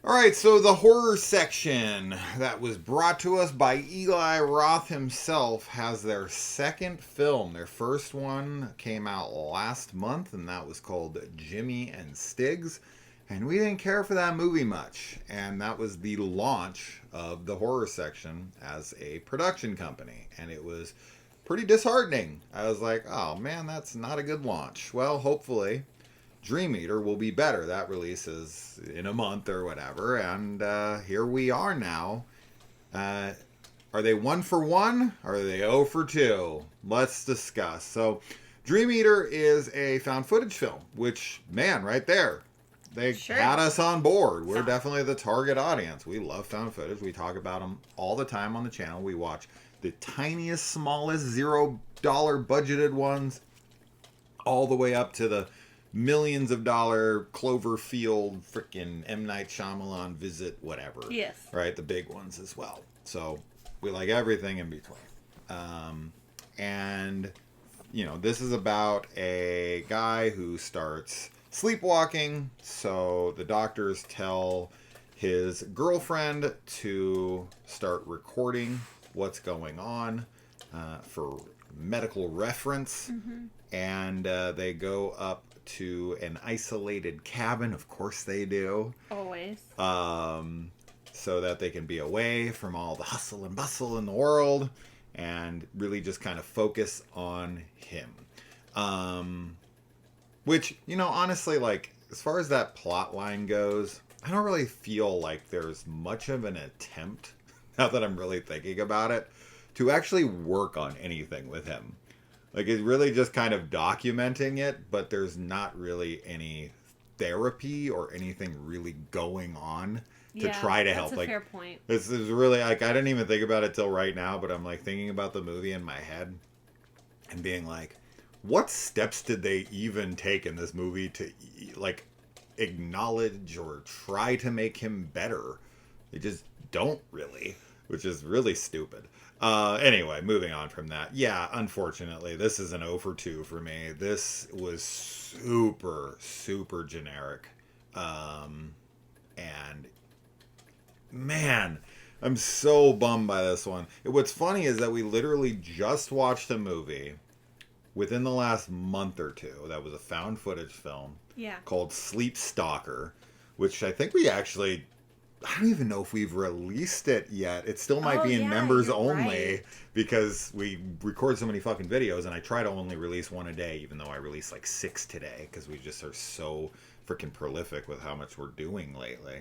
All right, so the horror section that was brought to us by Eli Roth himself has their second film. Their first one came out last month, and that was called Jimmy and Stiggs. And we didn't care for that movie much. And that was the launch of the horror section as a production company. And it was pretty disheartening. I was like, oh man, that's not a good launch. Well, hopefully Dream Eater will be better. That releases in a month or whatever. And here we are now. Are they 1 for 1? Or are they 0 for 2? Let's discuss. So Dream Eater is a found footage film, which, man, right there. They had us on board. We're definitely the target audience. We love found footage. We talk about them all the time on the channel. We watch the tiniest, smallest, $0 budgeted ones all the way up to the millions of dollar Cloverfield, frickin' M. Night Shyamalan visit, whatever. Yes. Right? The big ones as well. So we like everything in between. And, you know, this is about a guy who starts sleepwalking. So the doctors tell his girlfriend to start recording what's going on for medical reference. Mm-hmm. And they go up to an isolated cabin. Of course they do. Always. So that they can be away from all the hustle and bustle in the world and really just kind of focus on him. Which, you know, honestly, like, as far as that plot line goes, I don't really feel like there's much of an attempt, now that I'm really thinking about it, to actually work on anything with him. Like, it's really just kind of documenting it, but there's not really any therapy or anything really going on to try to help. That's a like, fair point. This is really, like, I didn't even think about it till right now, but I'm, like, thinking about the movie in my head and being like, what steps did they even take in this movie to, like, acknowledge or try to make him better? They just don't really, which is really stupid. Anyway, moving on from that. Yeah, unfortunately, this is an 0 for 2 for me. This was super, super generic. And, man, I'm so bummed by this one. What's funny is that we literally just watched a movie within the last month or two that was a found footage film called Sleep Stalker, which I think we actually, I don't even know if we've released it yet. It still might be in members only because we record so many fucking videos, and I try to only release one a day, even though I release like 6 today because we just are so freaking prolific with how much we're doing lately.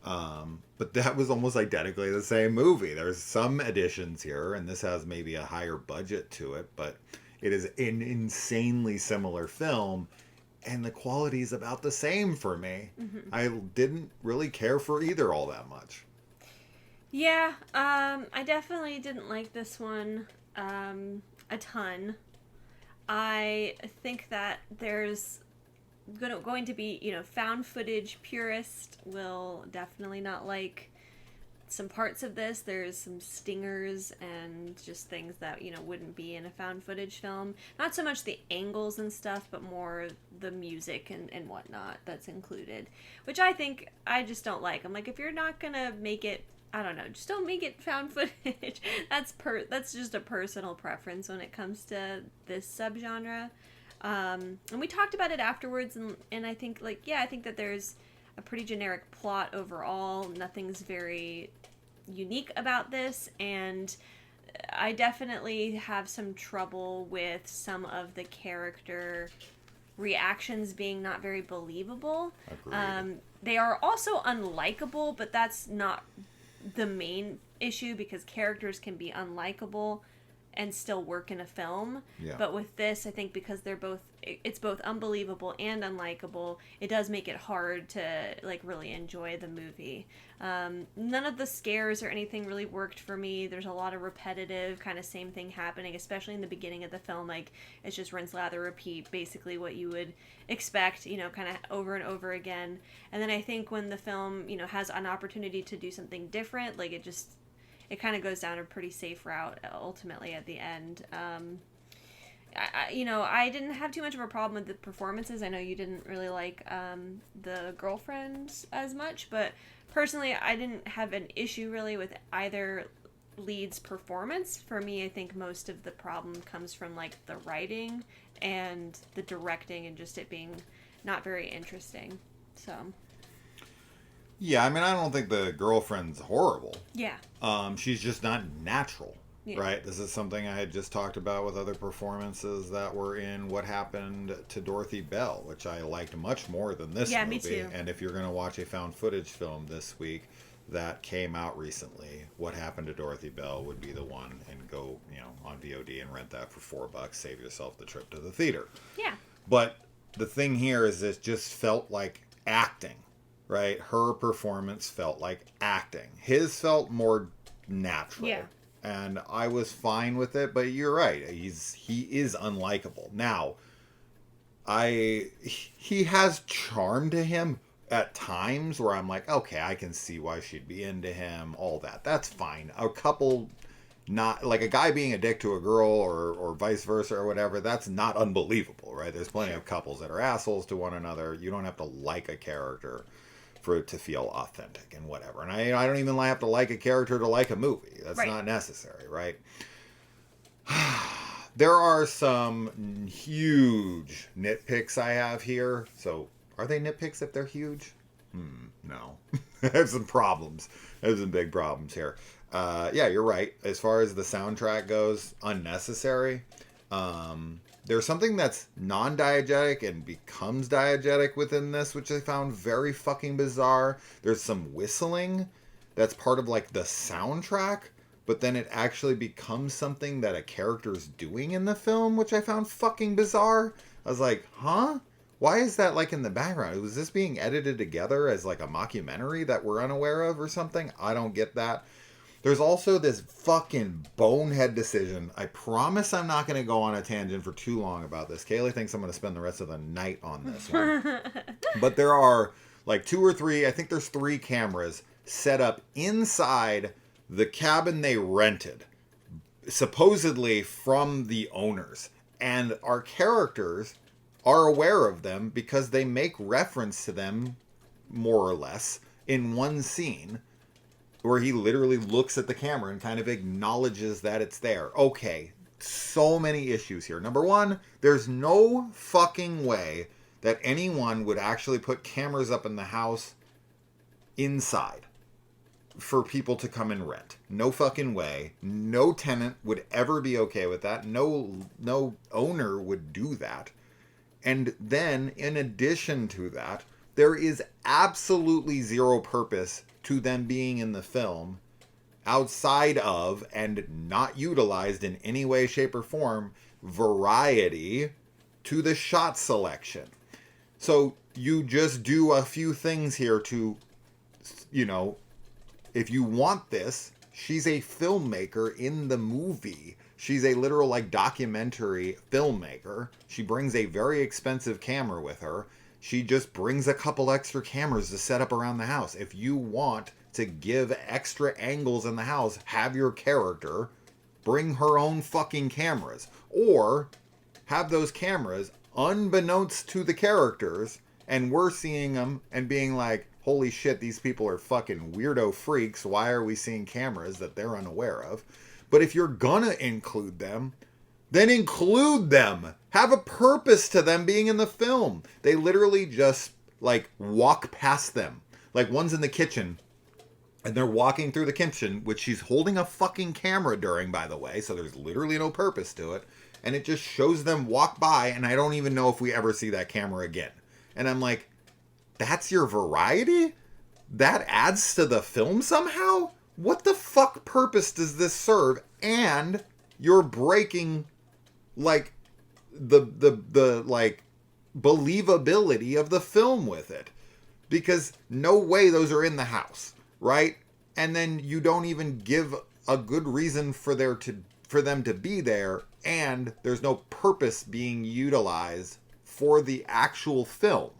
But that was almost identically the same movie. There's some additions here, and this has maybe a higher budget to it, but it is an insanely similar film, and the quality is about the same for me. Mm-hmm. I didn't really care for either all that much. Yeah, I definitely didn't like this one a ton. I think that there's going to be, you know, found footage purist will definitely not like some parts of this. There's some stingers and just things that, you know, wouldn't be in a found footage film. Not so much the angles and stuff, but more the music and whatnot that's included, which I think I just don't like. I'm like, if you're not gonna make it, I don't know, just don't make it found footage. That's just a personal preference when it comes to this subgenre. And we talked about it afterwards, and I think, like, I think that there's a pretty generic plot overall. Nothing's very unique about this, and I definitely have some trouble with some of the character reactions being not very believable. They are also unlikable, but that's not the main issue, because characters can be unlikable and still work in a film. Yeah. But with this, I think because it's both unbelievable and unlikable, it does make it hard to, like, really enjoy the movie. None of the scares or anything really worked for me. There's a lot of repetitive kind of same thing happening, especially in the beginning of the film. Like, it's just rinse, lather, repeat, basically what you would expect, you know, kind of over and over again. And then I think when the film, you know, has an opportunity to do something different, like, it kind of goes down a pretty safe route ultimately at the end. I didn't have too much of a problem with the performances. I know you didn't really like the girlfriend as much, but personally, I didn't have an issue really with either lead's performance. For me, I think most of the problem comes from like the writing and the directing and just it being not very interesting. So Yeah, I mean, I don't think the girlfriend's horrible. yeah, She's just not natural, yeah, right? This is something I had just talked about with other performances that were in What Happened to Dorothy Bell, which I liked much more than this Yeah, movie. me too. And if you're going to watch a found footage film this week that came out recently, What Happened to Dorothy Bell would be the one, and go, on VOD and rent that for $4. Save yourself the trip to the theater. yeah, But the thing here is it just felt like acting, right? Her performance felt like acting. His felt more natural. Yeah. And I was fine with it, but you're right. He is unlikable. Now, he has charm to him at times where I'm like, okay, I can see why she'd be into him, all that. That's fine. A couple, not like a guy being a dick to a girl or vice versa or whatever, that's not unbelievable, right? There's plenty of couples that are assholes to one another. You don't have to like a character for it to feel authentic and whatever. And I don't even have to like a character to like a movie. That's Right. not necessary, right? There are some huge nitpicks I have here. So, are they nitpicks if they're huge? No. There's some problems. There's some big problems here. Yeah, you're right. As far as the soundtrack goes, unnecessary. There's something that's non-diegetic and becomes diegetic within this, which I found very fucking bizarre. There's some whistling that's part of like the soundtrack, but then it actually becomes something that a character's doing in the film, which I found fucking bizarre. I was like, huh? Why is that like in the background? Was this being edited together as like a mockumentary that we're unaware of or something? I don't get that. There's also this fucking bonehead decision. I promise I'm not going to go on a tangent for too long about this. Kaylee thinks I'm going to spend the rest of the night on this one. But there are like 2 or 3, I think there's 3 cameras set up inside the cabin they rented, supposedly from the owners. And our characters are aware of them because they make reference to them, more or less, in one scene where he literally looks at the camera and kind of acknowledges that it's there. Okay, so many issues here. Number one, there's no fucking way that anyone would actually put cameras up in the house inside for people to come and rent. No fucking way. No tenant would ever be okay with that. No owner would do that. And then, in addition to that, there is absolutely zero purpose to them being in the film outside of, and not utilized in any way, shape, or form, variety to the shot selection. So you just do a few things here to, if you want this, she's a filmmaker in the movie. She's a literal, documentary filmmaker. She brings a very expensive camera with her. She just brings a couple extra cameras to set up around the house. If you want to give extra angles in the house, have your character bring her own fucking cameras. Or have those cameras unbeknownst to the characters, and we're seeing them and being like, holy shit, these people are fucking weirdo freaks. Why are we seeing cameras that they're unaware of? But if you're gonna include them, then include them. Have a purpose to them being in the film. They literally just, walk past them. Like, one's in the kitchen, and they're walking through the kitchen, which she's holding a fucking camera during, by the way, so there's literally no purpose to it. And it just shows them walk by, and I don't even know if we ever see that camera again. And I'm like, that's your variety? That adds to the film somehow? What the fuck purpose does this serve? And you're breaking, the believability of the film with it. Because no way those are in the house, right? And then you don't even give a good reason for them to be there, and there's no purpose being utilized for the actual film.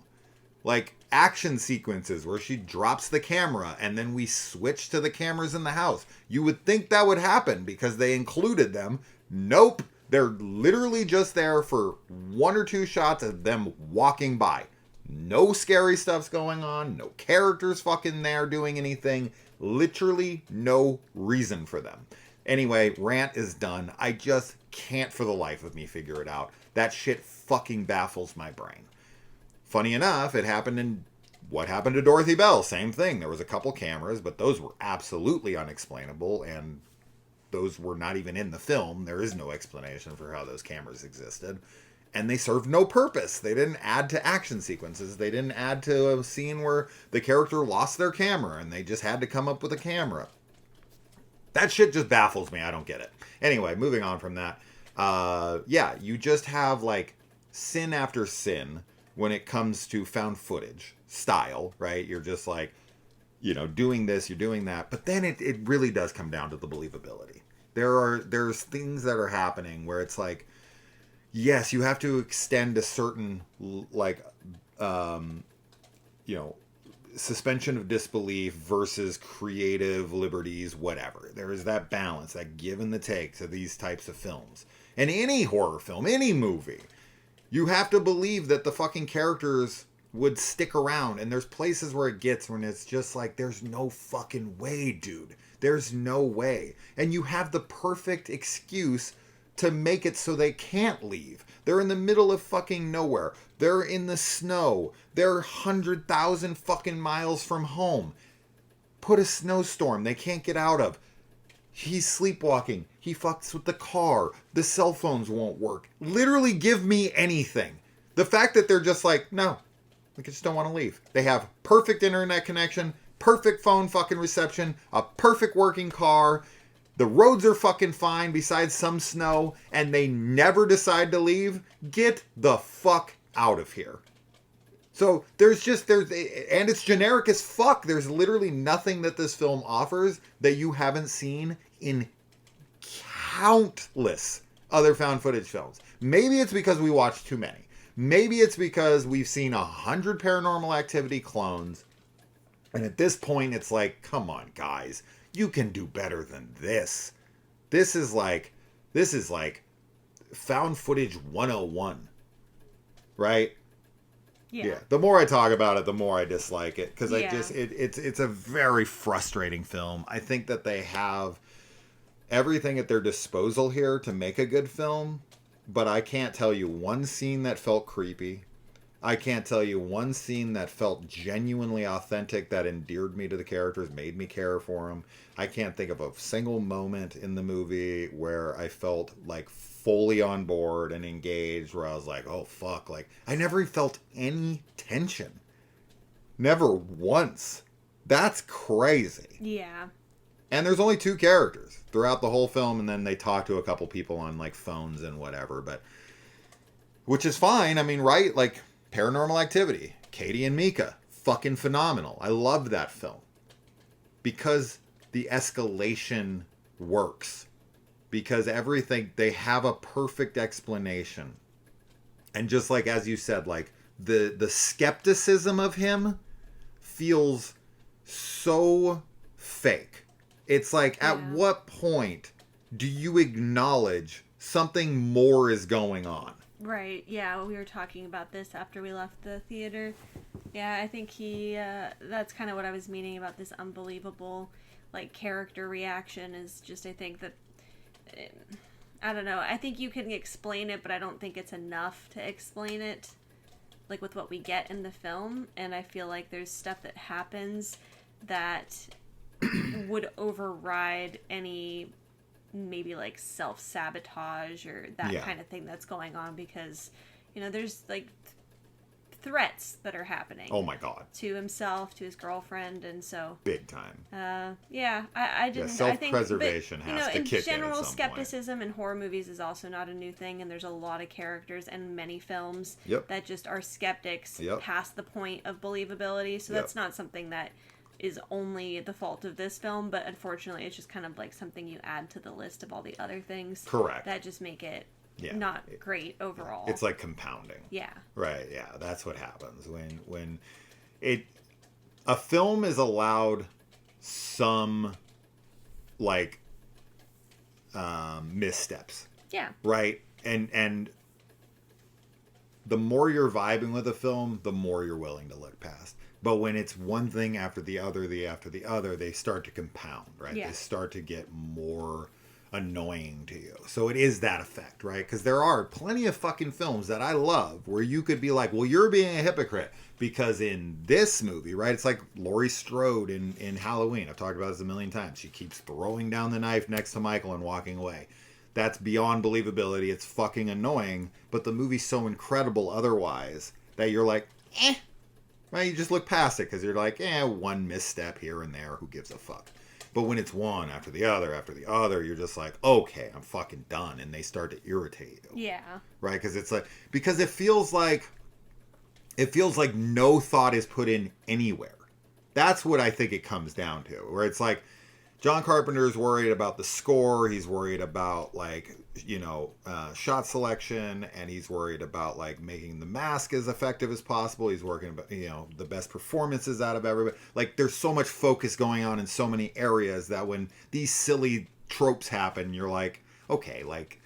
Like action sequences where she drops the camera and then we switch to the cameras in the house. You would think that would happen because they included them. Nope. They're literally just there for 1 or 2 shots of them walking by. No scary stuff's going on. No characters fucking there doing anything. Literally no reason for them. Anyway, rant is done. I just can't for the life of me figure it out. That shit fucking baffles my brain. Funny enough, it happened in What Happened to Dorothy Bell. Same thing. There was a couple cameras, but those were absolutely unexplainable, and those were not even in the film. There is no explanation for how those cameras existed. And they served no purpose. They didn't add to action sequences. They didn't add to a scene where the character lost their camera and they just had to come up with a camera. That shit just baffles me. I don't get it. Anyway, moving on from that. Yeah, you just have like sin after sin when it comes to found footage style, right? You're just like, you know, doing this, you're doing that. But then it really does come down to the believability. There's things that are happening where it's like, yes, you have to extend a certain, like, you know, suspension of disbelief versus creative liberties, whatever. There is that balance, that give and the take to these types of films. And any horror film, any movie, you have to believe that the fucking characters would stick around. And there's places where it gets when it's just like, there's no fucking way, dude. There's no way. And you have the perfect excuse to make it so they can't leave. They're in the middle of fucking nowhere. They're in the snow. They're 100,000 fucking miles from home. Put a snowstorm they can't get out of. He's sleepwalking. He fucks with the car. The cell phones won't work. Literally give me anything. The fact that they're just like, no, I just don't want to leave. They have perfect internet connection, perfect phone fucking reception, a perfect working car. The roads are fucking fine besides some snow, and they never decide to leave. Get the fuck out of here. So and it's generic as fuck. There's literally nothing that this film offers that you haven't seen in countless other found footage films. Maybe it's because we watched too many. Maybe it's because we've seen 100 Paranormal Activity clones. And at this point, it's like, come on, guys. You can do better than this. This is like found footage 101. Right? Yeah. The more I talk about it, the more I dislike it. Because it's a very frustrating film. I think that they have everything at their disposal here to make a good film. But I can't tell you one scene that felt creepy. I can't tell you one scene that felt genuinely authentic, that endeared me to the characters, made me care for them. I can't think of a single moment in the movie where I felt like fully on board and engaged, where I was like, oh fuck, like I never felt any tension. Never once. That's crazy. Yeah. And there's only 2 characters throughout the whole film, and then they talk to a couple people on like phones and whatever, but which is fine. I mean, right? Like Paranormal Activity, Katie and Mika, fucking phenomenal. I loved that film because the escalation works, because everything, they have a perfect explanation. And just like, as you said, like the skepticism of him feels so fake. It's like, at what point do you acknowledge something more is going on? Right, yeah, we were talking about this after we left the theater. Yeah, I think that's kind of what I was meaning about this unbelievable, like, character reaction is just, I think that, I don't know, I think you can explain it, but I don't think it's enough to explain it, like, with what we get in the film, and I feel like there's stuff that happens that would override any maybe like self-sabotage or that kind of thing that's going on, because you know there's like threats that are happening, oh my god, to himself, to his girlfriend, and so big time. I didn't. Self-preservation has to kick in. General skepticism in horror movies is also not a new thing, and there's a lot of characters and many films that just are skeptics past the point of believability. So that's not something that is only the fault of this film, but unfortunately it's just kind of like something you add to the list of all the other things that just make it not great overall. It's like compounding. Right, that's what happens when a film is allowed some like missteps, right, and the more you're vibing with a film, the more you're willing to look past. But when it's one thing after the other, they start to compound, right? Yeah. They start to get more annoying to you. So it is that effect, right? Because there are plenty of fucking films that I love where you could be like, well, you're being a hypocrite. Because in this movie, right, it's like Laurie Strode in Halloween. I've talked about this a million times. She keeps throwing down the knife next to Michael and walking away. That's beyond believability. It's fucking annoying. But the movie's so incredible otherwise that you're like, eh. Right? You just look past it because you're like, one misstep here and there. Who gives a fuck? But when it's one after the other, you're just like, okay, I'm fucking done. And they start to irritate you. Yeah. Right? Because it's like, because it feels like no thought is put in anywhere. That's what I think it comes down to. Where it's like, John Carpenter's worried about the score. He's worried about, like, shot selection. And he's worried about, like, making the mask as effective as possible. He's working about, the best performances out of everybody. Like, there's so much focus going on in so many areas that when these silly tropes happen, you're like, okay, like,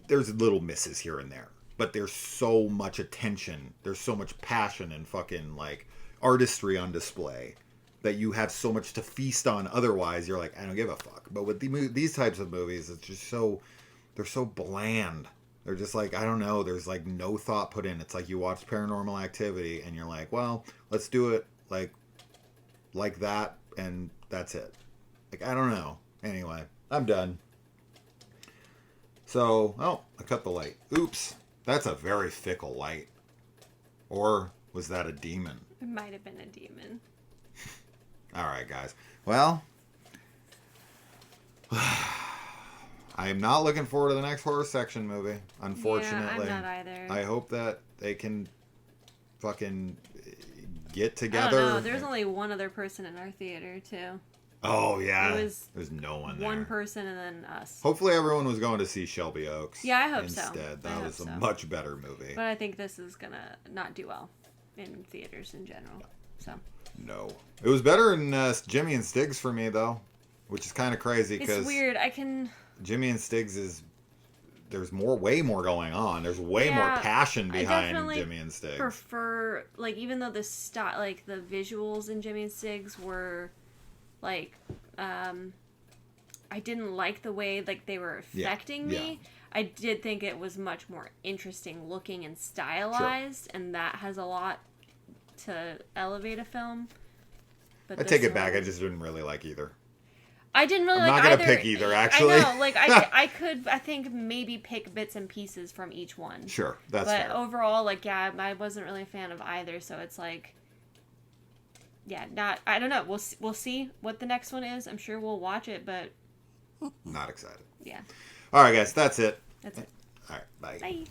there's little misses here and there. But there's so much attention. There's so much passion and fucking, like, artistry on display that you have so much to feast on. Otherwise, you're like, I don't give a fuck. But with these types of movies, it's just they're so bland. They're just like, I don't know. There's, like, no thought put in. It's like you watch Paranormal Activity and you're like, well, let's do it like that. And that's it. Like, I don't know. Anyway, I'm done. So, I cut the light. Oops. That's a very fickle light. Or was that a demon? It might have been a demon. All right, guys. Well, I am not looking forward to the next horror section movie, unfortunately. Yeah, I'm not either. I hope that they can fucking get I don't together. know. There's only one other person in our theater, too. Oh, yeah. There's no one there. One person and then us. Hopefully everyone was going to see Shelby Oaks. Yeah, I hope so. Instead. That was a much better movie. But I think this is going to not do well in theaters in general. So. No. It was better in Jimmy and Stiggs for me, though. Which is kind of crazy because... It's weird. Jimmy and Stiggs is... There's way more going on. There's way more passion behind Jimmy and Stiggs. I prefer... Like, even though the visuals in Jimmy and Stiggs were... Like, I didn't like the way, like, they were affecting me. Yeah. I did think it was much more interesting looking and stylized, and that has a lot to elevate a film. But I take it back. I just didn't really like either. I didn't really I'm like not either. Gonna pick either, actually. I know, like, I think maybe pick bits and pieces from each one. Sure, that's fair. But overall, like, yeah, I wasn't really a fan of either, so it's like... Yeah, I don't know. We'll see what the next one is. I'm sure we'll watch it, but... Not excited. Yeah. All right, guys. That's it. That's it. All right. Bye. Bye.